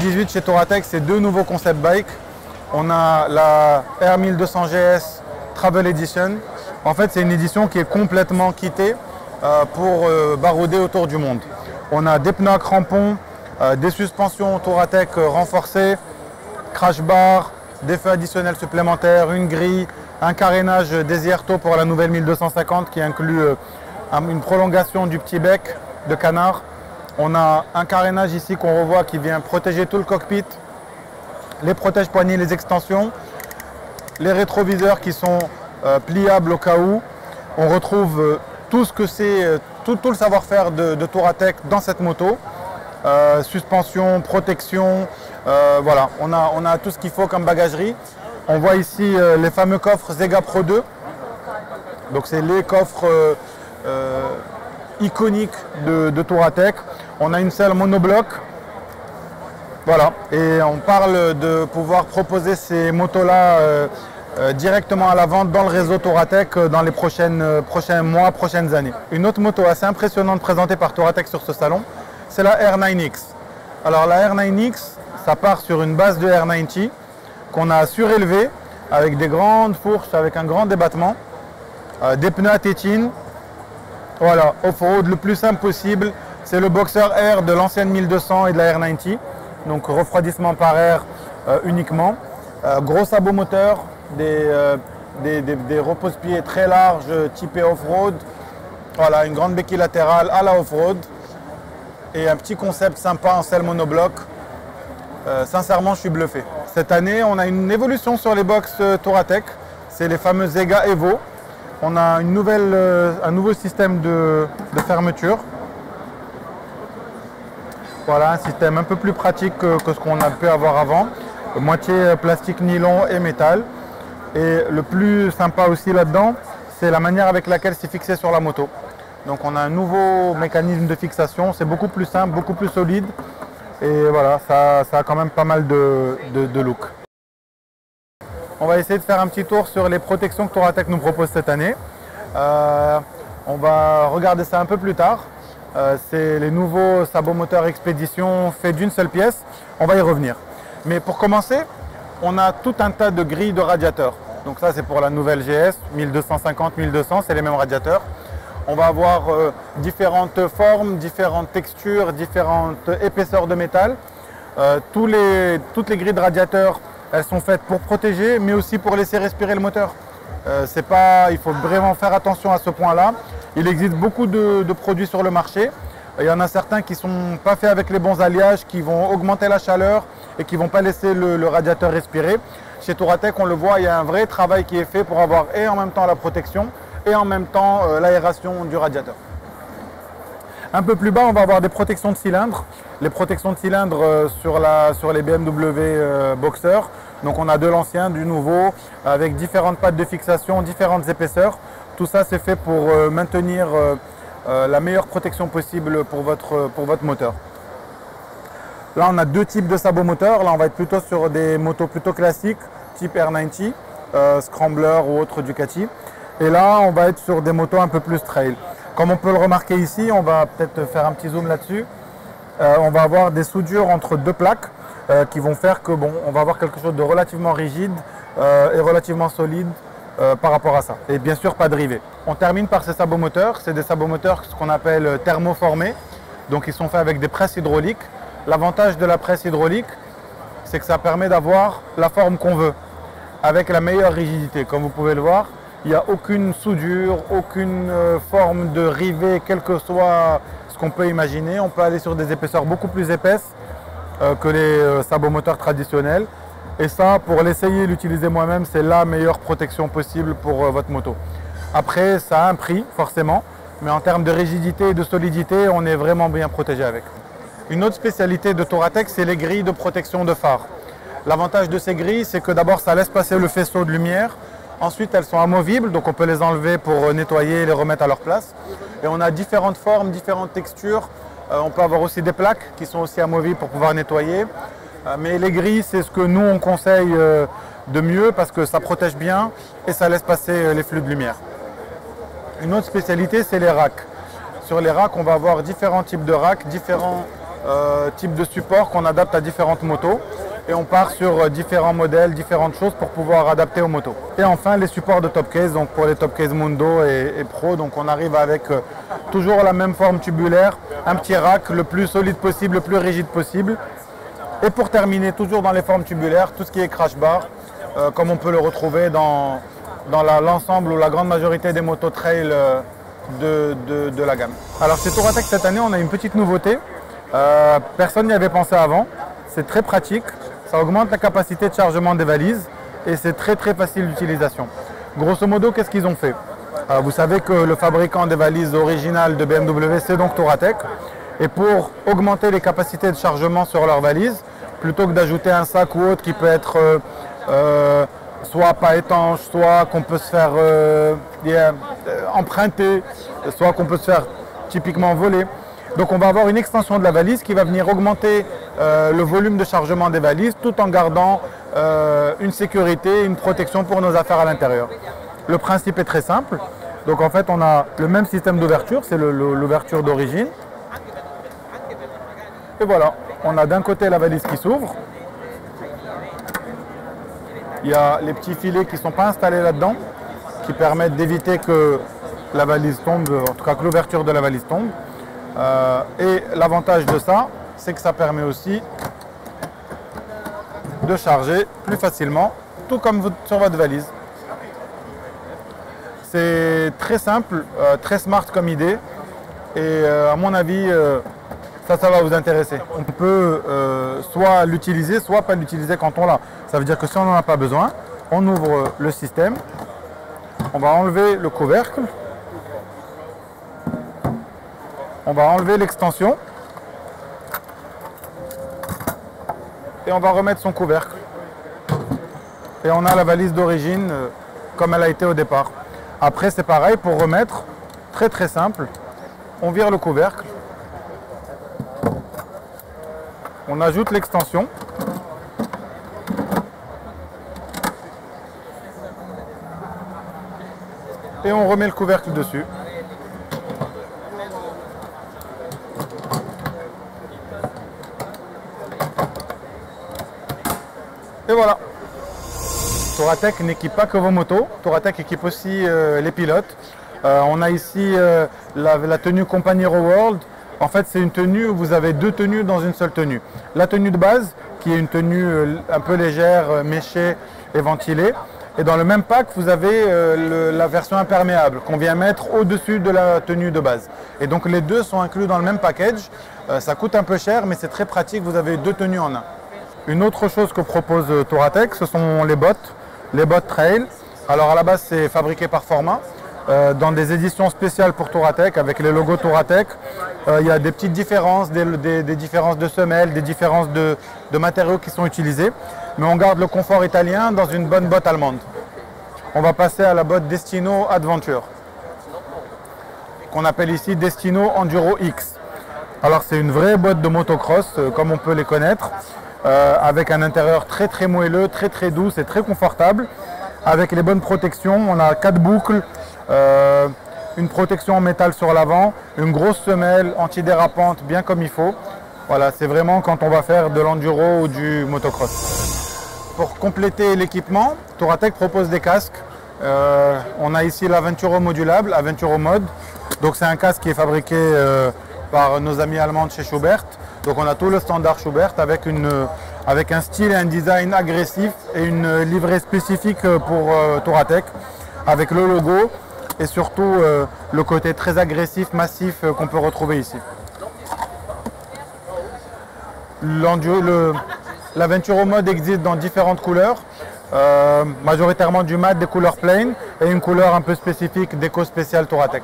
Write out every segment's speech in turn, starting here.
2018 chez Touratech, c'est deux nouveaux concept bikes. On a la R1200 GS Travel Edition. En fait, c'est une édition qui est complètement kitée pour barouder autour du monde. On a des pneus à crampons, des suspensions Touratech renforcées, crash bar, des feux additionnels supplémentaires, une grille, un carénage Desierto pour la nouvelle 1250 qui inclut une prolongation du petit bec de canard. On a un carénage ici qu'on revoit qui vient protéger tout le cockpit, les protège-poignées, les extensions, les rétroviseurs qui sont pliables au cas où. On retrouve tout ce que c'est, tout le savoir-faire de Touratech dans cette moto. Suspension, protection, voilà, on a tout ce qu'il faut comme bagagerie. On voit ici les fameux coffres Zega Pro 2. Donc c'est les coffres iconiques de Touratech. On a une selle monobloc. Voilà, et on parle de pouvoir proposer ces motos-là directement à la vente dans le réseau Touratech dans les prochains mois, prochaines années. Une autre moto assez impressionnante présentée par Touratech sur ce salon, c'est la R9X. Alors la R9X, ça part sur une base de R90 qu'on a surélevée avec des grandes fourches, avec un grand débattement, des pneus à tétine. Voilà, off-road le plus simple possible. C'est le boxer air de l'ancienne 1200 et de la R90. Donc refroidissement par air uniquement. Gros sabot moteur, des repose-pieds très larges typés off-road. Voilà, une grande béquille latérale à la off-road. Et un petit concept sympa en selle monobloc. Sincèrement, je suis bluffé. Cette année, on a une évolution sur les box Touratech. C'est les fameux Zega Evo. On a un nouveau système de fermeture. Voilà, un système un peu plus pratique que ce qu'on a pu avoir avant. Moitié plastique, nylon et métal. Et le plus sympa aussi là-dedans, c'est la manière avec laquelle c'est fixé sur la moto. Donc on a un nouveau mécanisme de fixation, c'est beaucoup plus simple, beaucoup plus solide. Et voilà, ça a quand même pas mal de look. On va essayer de faire un petit tour sur les protections que Touratech nous propose cette année. On va regarder ça un peu plus tard. C'est les nouveaux sabots moteurs Expédition faits d'une seule pièce. On va y revenir. Mais pour commencer, on a tout un tas de grilles de radiateurs. Donc ça, c'est pour la nouvelle GS 1250, 1200, c'est les mêmes radiateurs. On va avoir différentes formes, différentes textures, différentes épaisseurs de métal. Toutes les grilles de radiateurs, elles sont faites pour protéger, mais aussi pour laisser respirer le moteur. Il faut vraiment faire attention à ce point-là. Il existe beaucoup de produits sur le marché. Il y en a certains qui ne sont pas faits avec les bons alliages, qui vont augmenter la chaleur et qui ne vont pas laisser le radiateur respirer. Chez Touratech, on le voit, il y a un vrai travail qui est fait pour avoir et en même temps la protection et en même temps l'aération du radiateur. Un peu plus bas, on va avoir des protections de cylindres. Les protections de cylindres sur les BMW Boxer. Donc on a de l'ancien, du nouveau, avec différentes pattes de fixation, différentes épaisseurs. Tout ça, c'est fait pour maintenir la meilleure protection possible pour votre moteur. Là, on a deux types de sabots moteurs. Là, on va être plutôt sur des motos plutôt classiques, type R90, Scrambler ou autre Ducati. Et là, on va être sur des motos un peu plus trail. Comme on peut le remarquer ici, on va peut-être faire un petit zoom là-dessus. On va avoir des soudures entre deux plaques qui vont faire que on va avoir quelque chose de relativement rigide et relativement solide par rapport à ça. Et bien sûr, pas de rivet. On termine par ces sabots moteurs. C'est des sabots moteurs ce qu'on appelle thermoformés. Donc, ils sont faits avec des presses hydrauliques. L'avantage de la presse hydraulique, c'est que ça permet d'avoir la forme qu'on veut, avec la meilleure rigidité. Comme vous pouvez le voir, il n'y a aucune soudure, aucune forme de rivet, quel que soit ce qu'on peut imaginer. On peut aller sur des épaisseurs beaucoup plus épaisses que les sabots moteurs traditionnels. Et ça, pour l'essayer et l'utiliser moi-même, c'est la meilleure protection possible pour votre moto. Après, ça a un prix, forcément, mais en termes de rigidité et de solidité, on est vraiment bien protégé avec. Une autre spécialité de Touratech, c'est les grilles de protection de phare. L'avantage de ces grilles, c'est que d'abord, ça laisse passer le faisceau de lumière. Ensuite, elles sont amovibles, donc on peut les enlever pour nettoyer et les remettre à leur place. Et on a différentes formes, différentes textures. On peut avoir aussi des plaques qui sont aussi amovibles pour pouvoir nettoyer. Mais les grilles, c'est ce que nous, on conseille de mieux parce que ça protège bien et ça laisse passer les flux de lumière. Une autre spécialité, c'est les racks. Sur les racks, on va avoir différents types de racks, différents types de supports qu'on adapte à différentes motos. Et on part sur différents modèles, différentes choses pour pouvoir adapter aux motos. Et enfin les supports de top case, donc pour les top case Mundo et Pro, donc on arrive avec toujours la même forme tubulaire, un petit rack le plus solide possible, le plus rigide possible. Et pour terminer, toujours dans les formes tubulaires, tout ce qui est crash bar, comme on peut le retrouver dans l'ensemble ou la grande majorité des motos trail de la gamme. Alors chez Touratech cette année, on a une petite nouveauté. Personne n'y avait pensé avant. C'est très pratique. Ça augmente la capacité de chargement des valises et c'est très facile d'utilisation. Grosso modo, qu'est-ce qu'ils ont fait? Vous savez que le fabricant des valises originales de BMW, c'est donc Touratech. Et pour augmenter les capacités de chargement sur leurs valises, plutôt que d'ajouter un sac ou autre qui peut être soit pas étanche, soit qu'on peut se faire emprunter, soit qu'on peut se faire typiquement voler. Donc on va avoir une extension de la valise qui va venir augmenter le volume de chargement des valises tout en gardant une sécurité, une protection pour nos affaires à l'intérieur. Le principe est très simple. Donc en fait on a le même système d'ouverture, c'est l'ouverture d'origine. Et voilà, on a d'un côté la valise qui s'ouvre. Il y a les petits filets qui ne sont pas installés là-dedans, qui permettent d'éviter que la valise tombe, en tout cas que l'ouverture de la valise tombe. Et l'avantage de ça, c'est que ça permet aussi de charger plus facilement, tout comme sur votre valise. C'est très simple, très smart comme idée et à mon avis, ça va vous intéresser. On peut soit l'utiliser, soit pas l'utiliser quand on l'a. Ça veut dire que si on n'en a pas besoin, on ouvre le système, on va enlever le couvercle. On va enlever l'extension et on va remettre son couvercle. Et on a la valise d'origine comme elle a été au départ. Après c'est pareil pour remettre, très simple. On vire le couvercle, on ajoute l'extension et on remet le couvercle dessus. Et voilà. Touratech n'équipe pas que vos motos, Touratech équipe aussi les pilotes. On a ici la tenue Company World. En fait, c'est une tenue où vous avez deux tenues dans une seule tenue. La tenue de base, qui est une tenue un peu légère, méchée et ventilée. Et dans le même pack, vous avez la version imperméable qu'on vient mettre au-dessus de la tenue de base. Et donc les deux sont inclus dans le même package. Ça coûte un peu cher, mais c'est très pratique. Vous avez deux tenues en un. Une autre chose que propose Touratech, ce sont les bottes trail. Alors à la base, c'est fabriqué par Forma. Dans des éditions spéciales pour Touratech, avec les logos Touratech, il y a des petites différences, des différences de semelles, des différences de matériaux qui sont utilisés. Mais on garde le confort italien dans une bonne botte allemande. On va passer à la botte Destino Adventure, qu'on appelle ici Destino Enduro X. Alors c'est une vraie botte de motocross, comme on peut les connaître. Avec un intérieur très moelleux, très doux, c'est très confortable. Avec les bonnes protections, on a 4 boucles, une protection en métal sur l'avant, une grosse semelle antidérapante bien comme il faut. Voilà, c'est vraiment quand on va faire de l'enduro ou du motocross. Pour compléter l'équipement, Touratech propose des casques. On a ici l'Aventuro modulable, Aventuro Mode. Donc c'est un casque qui est fabriqué par nos amis allemands de chez Schubert. Donc on a tout le standard Schubert avec un style et un design agressif et une livrée spécifique pour Touratech avec le logo et surtout le côté très agressif, massif qu'on peut retrouver ici. L'Aventuro Mode existe dans différentes couleurs, majoritairement du mat, des couleurs plain et une couleur un peu spécifique d'éco spécial Touratech.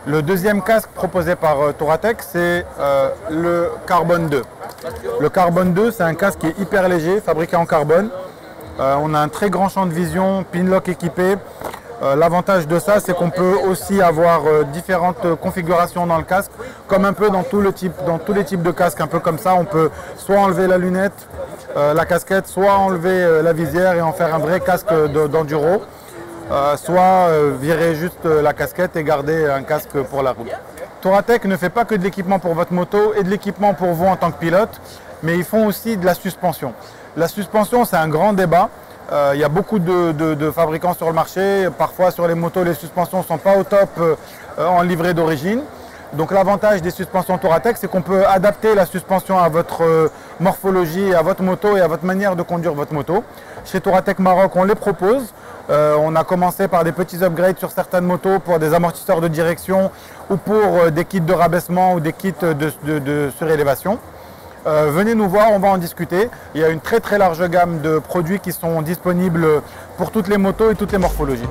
Le deuxième casque proposé par Touratech, c'est le Carbon 2. Le Carbon 2, c'est un casque qui est hyper léger, fabriqué en carbone. On a un très grand champ de vision, pinlock équipé. L'avantage de ça, c'est qu'on peut aussi avoir différentes configurations dans le casque, comme un peu dans tous les types de casques, un peu comme ça. On peut soit enlever la lunette, la casquette, soit enlever la visière et en faire un vrai casque d'enduro. Soit virer juste la casquette et garder un casque pour la route. Touratech ne fait pas que de l'équipement pour votre moto et de l'équipement pour vous en tant que pilote, mais ils font aussi de la suspension. La suspension, c'est un grand débat. Il y a beaucoup de fabricants sur le marché. Parfois, sur les motos, les suspensions ne sont pas au top en livret d'origine. Donc l'avantage des suspensions Touratech, c'est qu'on peut adapter la suspension à votre morphologie, à votre moto et à votre manière de conduire votre moto. Chez Touratech Maroc, on les propose. On a commencé par des petits upgrades sur certaines motos pour des amortisseurs de direction ou pour des kits de rabaissement ou des kits de surélévation. Venez nous voir, on va en discuter. Il y a une très large gamme de produits qui sont disponibles pour toutes les motos et toutes les morphologies.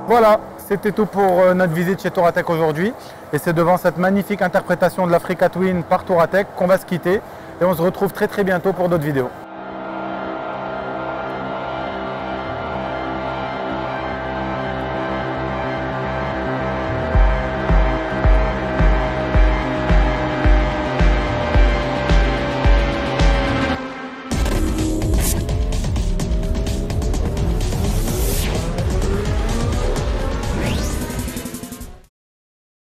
Voilà, c'était tout pour notre visite chez Touratech aujourd'hui. Et c'est devant cette magnifique interprétation de l'Africa Twin par Touratech qu'on va se quitter. Et on se retrouve très bientôt pour d'autres vidéos.